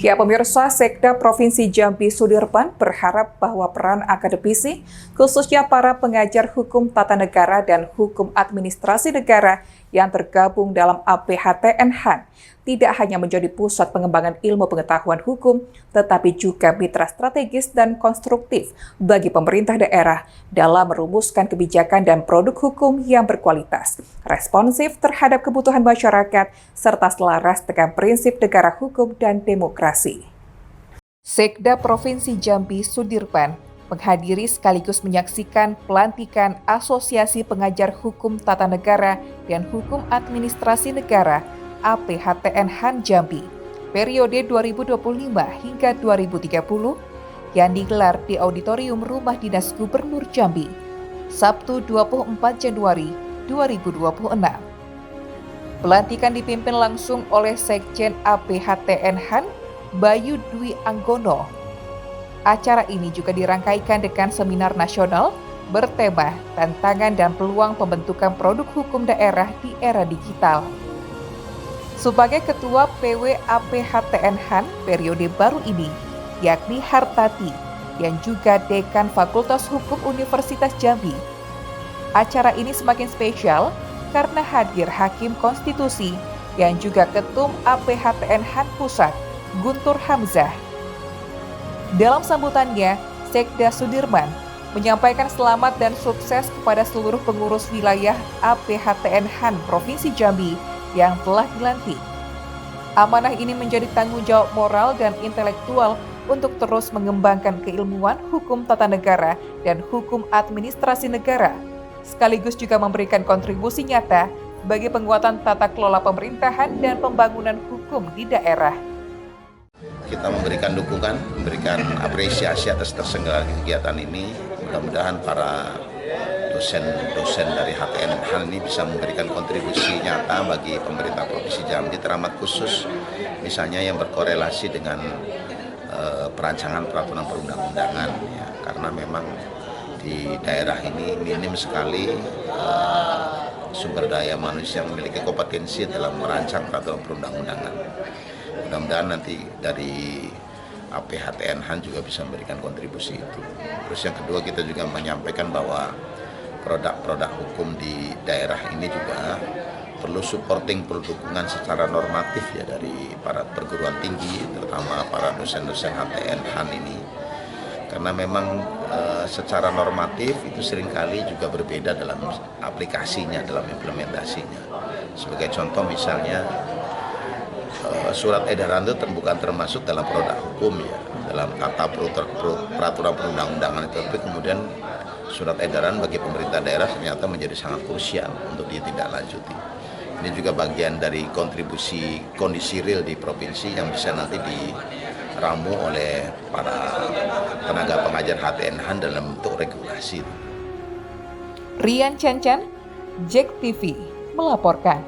Ya, pemirsa, Sekda Provinsi Jambi Sudirman berharap bahwa peran akademisi, khususnya para pengajar hukum tata negara dan hukum administrasi negara yang tergabung dalam APHTN-HAN, tidak hanya menjadi pusat pengembangan ilmu pengetahuan hukum, tetapi juga mitra strategis dan konstruktif bagi pemerintah daerah dalam merumuskan kebijakan dan produk hukum yang berkualitas, responsif terhadap kebutuhan masyarakat, serta selaras dengan prinsip negara hukum dan demokrasi. Sekda Provinsi Jambi Sudirman menghadiri sekaligus menyaksikan pelantikan Asosiasi Pengajar Hukum Tata Negara dan Hukum Administrasi Negara APHTN-HAN Jambi periode 2025 hingga 2030 yang digelar di Auditorium Rumah Dinas Gubernur Jambi, Sabtu 24 Januari 2026. Pelantikan dipimpin langsung oleh Sekjen APHTN-HAN Bayu Dwi Anggono. Acara ini juga dirangkaikan dengan seminar nasional bertema tantangan dan peluang pembentukan produk hukum daerah di era digital. Sebagai Ketua PW APHTN-HAN periode baru ini, yakni Hartati, yang juga Dekan Fakultas Hukum Universitas Jambi. Acara ini semakin spesial karena hadir Hakim Konstitusi yang juga Ketum APHTN-HAN Pusat, Guntur Hamzah. Dalam sambutannya, Sekda Sudirman menyampaikan selamat dan sukses kepada seluruh pengurus wilayah APHTN-HAN Provinsi Jambi yang telah dilantik. Amanah ini menjadi tanggung jawab moral dan intelektual untuk terus mengembangkan keilmuan hukum tata negara dan hukum administrasi negara, sekaligus juga memberikan kontribusi nyata bagi penguatan tata kelola pemerintahan dan pembangunan hukum di daerah. Kita memberikan dukungan, memberikan apresiasi atas terselenggaranya kegiatan ini. Mudah-mudahan para dosen-dosen dari HTN-HAN ini bisa memberikan kontribusi nyata bagi pemerintah Provinsi Jambi, teramat khusus misalnya yang berkorelasi dengan perancangan peraturan perundang-undangan, ya, karena memang di daerah ini minim sekali sumber daya manusia yang memiliki kompetensi dalam merancang peraturan perundang-undangan. Mudah-mudahan nanti dari APHTN-HAN juga bisa memberikan kontribusi itu. Terus yang kedua, kita juga menyampaikan bahwa produk-produk hukum di daerah ini juga perlu supporting, perlu dukungan secara normatif ya dari para perguruan tinggi, terutama para dosen-dosen HTN-HAN ini. Karena memang secara normatif itu seringkali juga berbeda dalam aplikasinya, dalam implementasinya. Sebagai contoh misalnya, surat edaran itu bukan termasuk dalam produk hukum ya, dalam tata peraturan perundang-undangan itu, tapi kemudian surat edaran bagi pemerintah daerah ternyata menjadi sangat krusial untuk ditindaklanjuti. Ini juga bagian dari kontribusi kondisi real di provinsi yang bisa nanti diramu oleh para tenaga pengajar HTN-HAN dalam bentuk regulasi. Rian Cancan, JEK TV melaporkan.